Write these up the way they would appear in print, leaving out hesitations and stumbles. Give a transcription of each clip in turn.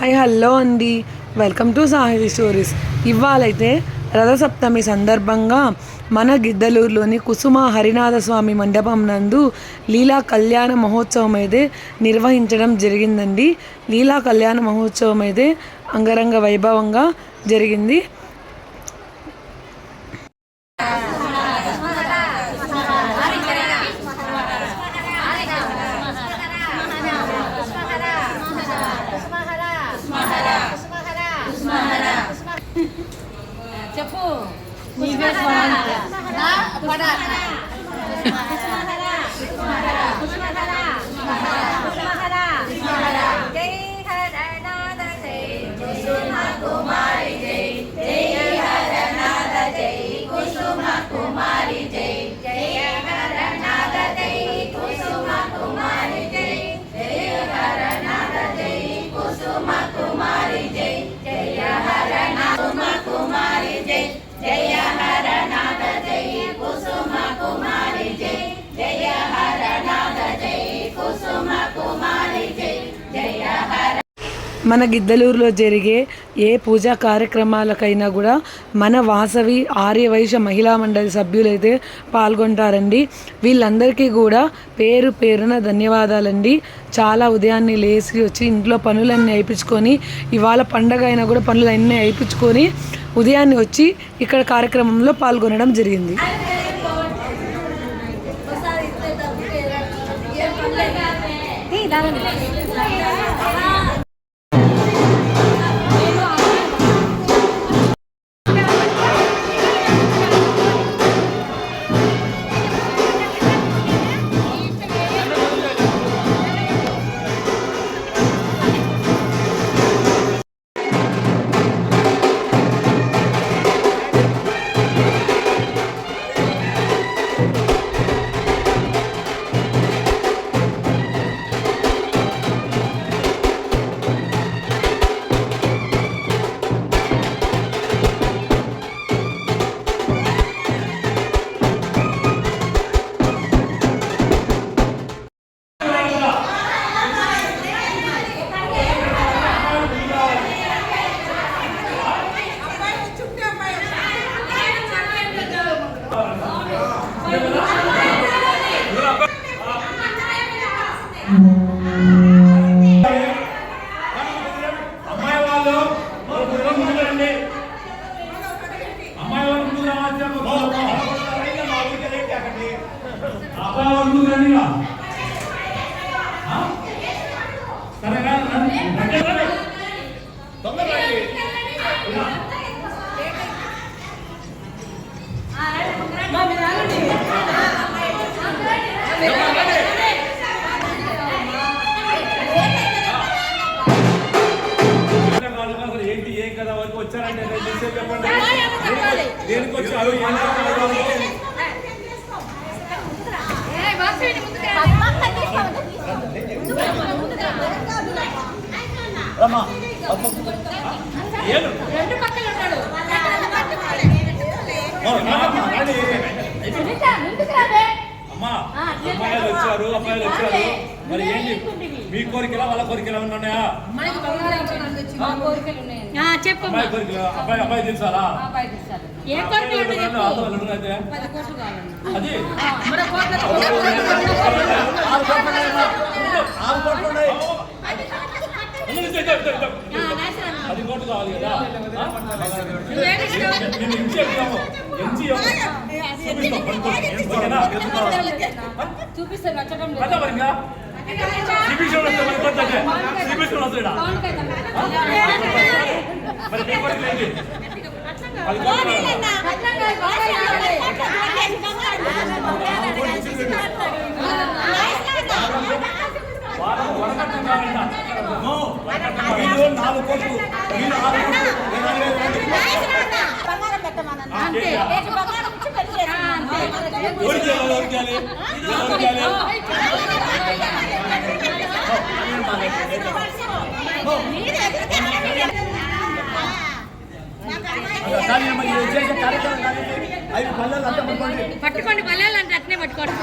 Hi hello అండి, welcome to సాహితీ stories. ఇవాళైతే Rathasaptami సందర్భంగా మన గిద్దలూరులోని కుసుమ హరినాథ స్వామి మండపం నందు లీలా కళ్యాణ మహోత్సవం అయితే నిర్వహించడం జరిగిందండి. లీలా కళ్యాణ మహోత్సవం అయితే అంగరంగ వైభవంగా జరిగింది. చెప్పు మన గిద్దలూరులో జరిగే ఏ పూజా కార్యక్రమాలకైనా కూడా మన వాసవి ఆర్యవైశ్య మహిళా మండలి సభ్యులైతే పాల్గొంటారండి. వీళ్ళందరికీ కూడా పేరు పేరున ధన్యవాదాలండి. చాలా ఉదయాన్నే లేచి వచ్చి ఇంట్లో పనులన్నీ అయిపించుకొని, ఇవాళ పండగ అయినా కూడా పనులన్నీ అయిపించుకొని ఉదయాన్నే వచ్చి ఇక్కడ కార్యక్రమంలో పాల్గొనడం జరిగింది. వచ్చారంటే చెప్పండి, దేనికి వచ్చారు? అమ్మాయిలు వచ్చారు, అబ్బాయిలు వచ్చారు. మరి ఏంటి మీ కోరికలా వాళ్ళ కోరికలు ఉన్నాయా? అబ్బాయి కోరికలు అబ్బాయి తెలుసారా? అది 10 కోట్లు కావాలి కదా. చూపిస్తాను పట్టుకోండి పల్లెలంటే అట్నే పట్టుకోండి.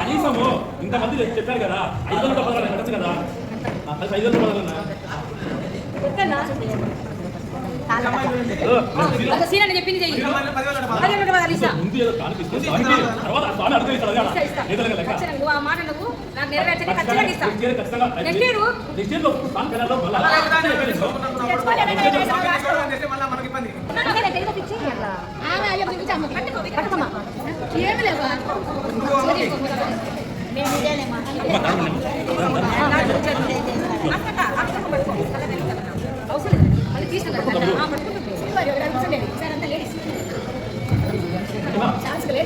కనీసము ఇంతమంది చెప్పారు కదా 500 పదాలు కట్టచ్చు కదా 500 పదాలన్నా చెప్పింది చెయ్యి ఆ మాట నువ్వు నాకు నెరవేర్చండి ఖచ్చితంగా ఇస్తాను ఏమి లేవా అవసరం మళ్ళీ తీసుకుంటాను సార్ అంతా లేడీస్ ఛాన్స్ లేదు.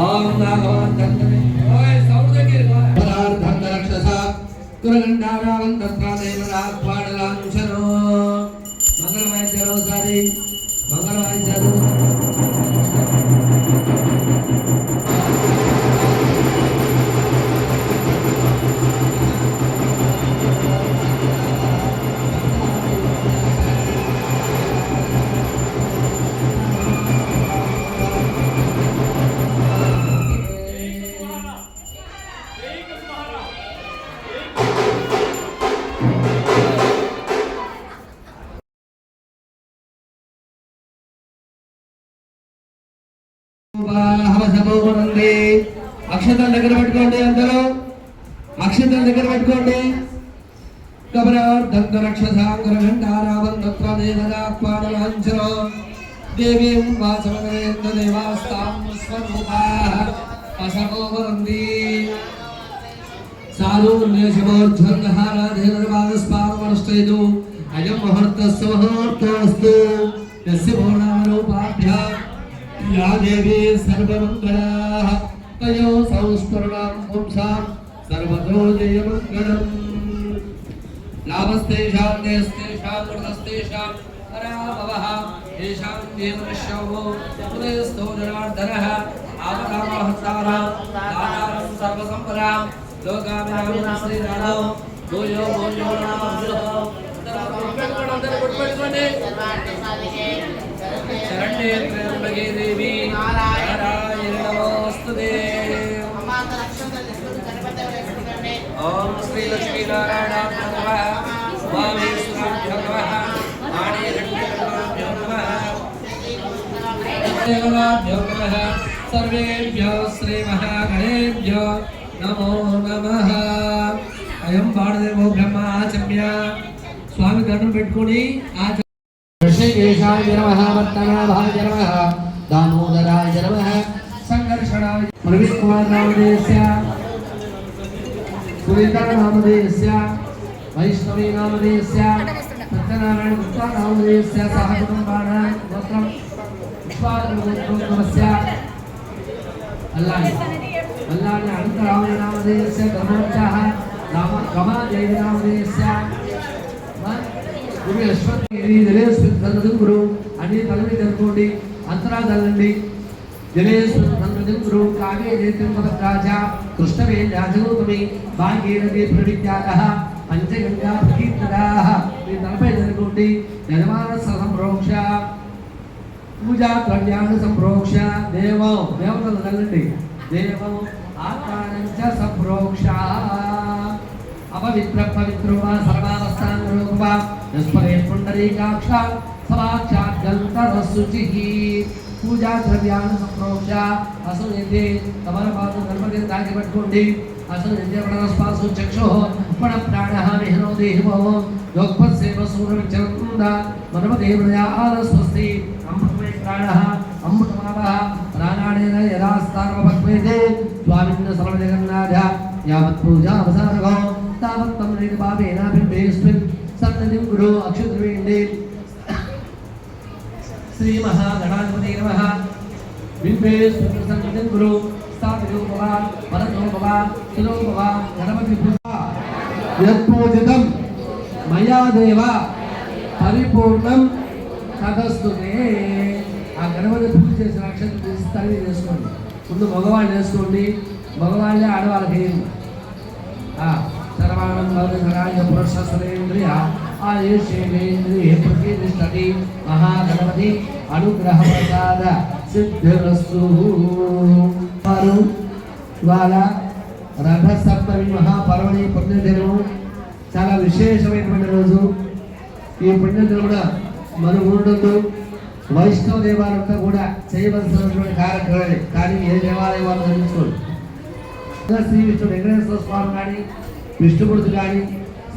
ओम नागवान धन्य ओए साउंड के पदार्थ धन्य रक्षसा कुरगंडारावं तत्रा देवराज पाडलांचरो मंगलमय चलो सारी मंगलमय चलो హవసమోనండి అక్షతల దగ్గర పెట్టుకోండి అందరూ అక్షతల దగ్గర పెట్టుకోండి కబరార్ధంత రక్షసాంగరఘంటారావం తత్ర దేవదాత్మానలాంఛనో దేవీం వాసవదరేంద్ర దేవాస్తాం స్వరూపాః అసమోనంది సారూర్ణ్యశమోర్ధ్వంగహారాధేనర్వాగస్పాదమనష్టేదు అయం ముహూర్తస్సు ముహూర్తోస్తు యస్య భూనామరూపాభ్యాం या देवी सर्वमंगलाः तयो संस्मरणं पुंसां सर्वतो जयमंगलम् लाभस्तेषां देस्तेषां वृद्धस्तेषां पराभवः येषां देवश्यवो उदयस्थो जनार्दनः आवतामहर्तारं दातारं सर्वसम्पदां लोकाभिरामं श्रीरामो भूयो भूयो नमः शरण्ये त्र्यंबके देवी नारायणी नमोस्तुते ओम श्री लक्ष्मी नारायणाभ्यो नमः उमामेश्वराभ्यो नमः माणिकण्ठेभ्यो नमः देवताभ्यो नमः सर्वेभ्यो श्री महागणेभ्यो नमो नमः अयं बाणदेवो ब्रह्मा आचम्य स्वामी దండం పెట్టుకొని ऋषिकेशाय नमः वर्तनाभाय नमः दामोदराय नमः संघर्षणाय प्रवीण कुमार नामधेयस्य सुनीता नामधेयस्य वैष्णवी नामधेयस्य सत्यनारायण गुप्ता नामधेयस्य सह कुटुम्बानां गोत्रं पुष्पादनस्य अल्लाह अनन्तरामय नामधेयस्य धर्मोच्चाः रमादेवी नामधेयस्य गुरु अश्वत्थगिरी जलेश्वर गुरु अన్ని తలవి జరుపుకోండి అంతరా చల్లండి జలేశ్వర సంగతం గురు కావ్య జయతం పదరాజ కృష్ణవే రాజగోతమి భాగీరథి ప్రవిద్యాః పంచగంగా ప్రకీర్తనాః మీ తలపై జరుపుకోండి యజమాన సంప్రోక్ష పూజా ద్రవ్యాన్ని సంప్రోక్ష దేవం దేవతలు చల్లండి దేవం ఆకారంచ సంప్రోక్ష अपवित्र पवित्रो वा सर्वावस्थान रूपा यस्परे पुंडरीकाक्ष समाक्षाद्यन्तरशुचिः पूजा द्रव्यान् संप्रोक्ष असुनिधि तमरपादु गणपति दागे पट्टुकोंडि असुनिधि प्रणस्पासु चक्षुः पण प्राणः विहनो देहिवो योगपत्सेव सूर्यविचरन्द मनमदेवया आलस्वस्ति अमृतमय प्राणः अमृतमावः प्राणानेन यदा स्थानमपक्वेते स्वामिन्न सर्वजगन्नाथ यावत् पूजा अवसानगो तावत्तं ऋतुभावेनाभिर्भेस्मिन् सप्ततिं गुरो अक्षुद्रवेण्डे श्रीमहागणाधिपते नमः बिम्बेस्मिन् सप्ततिं गुरो स्थापितो भव वरदो भव सुनो भव गणपतिपूजा यत्पूजितं मया देव పరిపూర్ణం తదస్తునే. ఆ గణపతి పూజ చేసిన అక్షంతలు తీసి తల్లి చేసుకోండి. ముందు మగవాళ్ళు వేసుకోండి, మగవాళ్ళే ఆడవాళ్ళకి సర్వాణం భవతి పురుషేంద్రియ ఆయుషేంద్రియ ప్రతిష్టతి మహాగణపతి అనుగ్రహ ప్రసాద సిద్ధిరస్తు. వారు ఇవాళ రథసప్తమి మహాపర్వణి పుణ్యదినము, చాలా విశేషమైనటువంటి రోజు. ఈ పుణ్యదినం కూడా మన ఊళ్ళో వైష్ణవ దేవాలయంతో కూడా చేయవలసినటువంటి కార్యక్రమాలే. కానీ ఏ దేవాలయం వాళ్ళు నిర్మించుకోండి. శ్రీ విష్ణు వెంకటేశ్వర స్వామి కానీ, విష్ణుమూర్తి కానీ,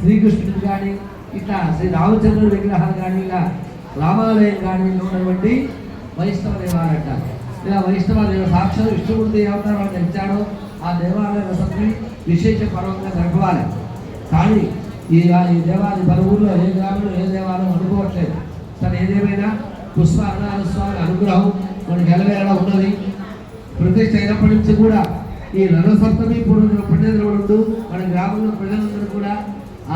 శ్రీకృష్ణుడు కానీ, ఇట్లా శ్రీ రామచంద్రుడి విగ్రహాలు కానీ, ఇలా రామాలయం కానీ ఉన్నటువంటి వైష్ణవ దేవాలయం అంటారు. ఇలా వైష్ణవ దేవ సాక్షాత్ విష్ణుమూర్తి అవతారం తెచ్చాడో ఆ దేవాలయ వసతి విశేష పర్వంగా జరపవాలి. కానీ ఈ దేవాలయం మన ఊళ్ళో ఏ గ్రామంలో ఏ దేవాలయం అనుకోవట్లేదు. సరే, ఏదేమైనా పుష్ప అరుణాల స్వామి అనుగ్రహం మనకి ఎలవేళ ఉన్నది. ప్రతిష్ట అయినప్పటి నుంచి కూడా ఈ రథసప్తమి పుణ్యదినముడు మన గ్రామంలో ప్రజలందరూ కూడా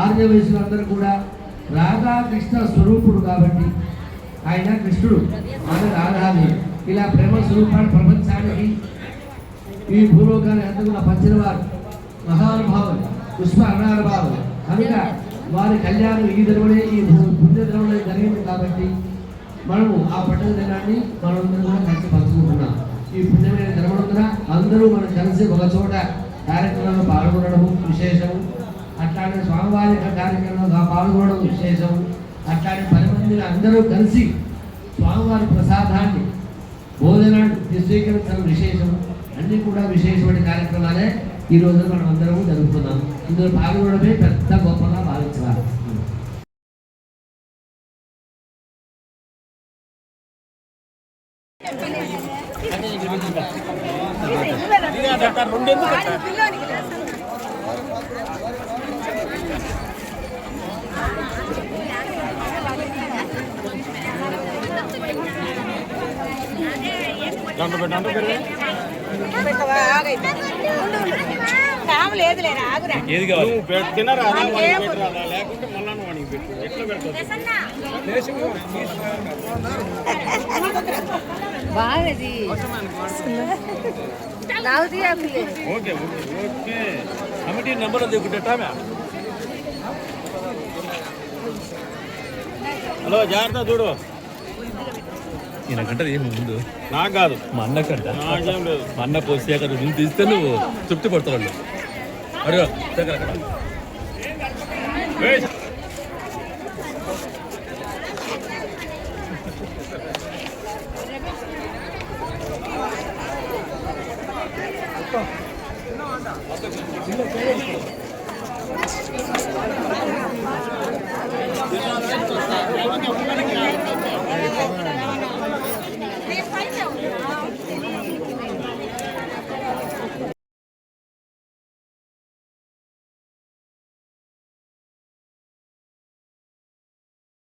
ఆర్య వయసులందరూ కూడా రాధాకృష్ణ స్వరూపుడు కాబట్టి ఆయన కృష్ణుడు, ఆమె రాధాని. ఇలా ప్రేమ స్వరూపాన్ని ప్రపంచానికి ఈ భూలోకాన్ని అంతా కూడా పంచిన వారు మహానుభావులు, పుష్ప అరుణాల భావులు. కనుక వారి కళ్యాణం ఈ దినమునే, ఈ పుణ్యదినమునే జరిగింది కాబట్టి మనము ఆ పండుగ దినాన్ని మనందరూ కూడా కలిసి పంచుకుంటున్నాం. ఈ పుణ్యమైన దినమున అందరూ మనం కలిసి ఒక చోట కార్యక్రమంలో పాల్గొనడము విశేషము. అట్లాంటి స్వామివారి కార్యక్రమంలో పాల్గొనడం విశేషము. అట్లాంటి 10 మంది అందరూ కలిసి స్వామివారి ప్రసాదాన్ని భోజనాన్ని స్వీకరించడం విశేషము. అన్నీ కూడా విశేషమైన కార్యక్రమాలే ఈ రోజు మనం అందరము జరుపుతున్నాం. ఇందులో పాల్గొనడమే పెద్ద గొప్పగా భావించాలి. ఏది కావాలి? Committee number దిగుంటా. హలో, జాగ్రత్త చూడు. ఈయనకంటే ఏమి ముందు నాకు కాదు, మా అన్నకంట. నాకేం లేదు. మా అన్న పోసి అక్కడ నువ్వు తీస్తే నువ్వు తృప్తి పడతావు. అడుగు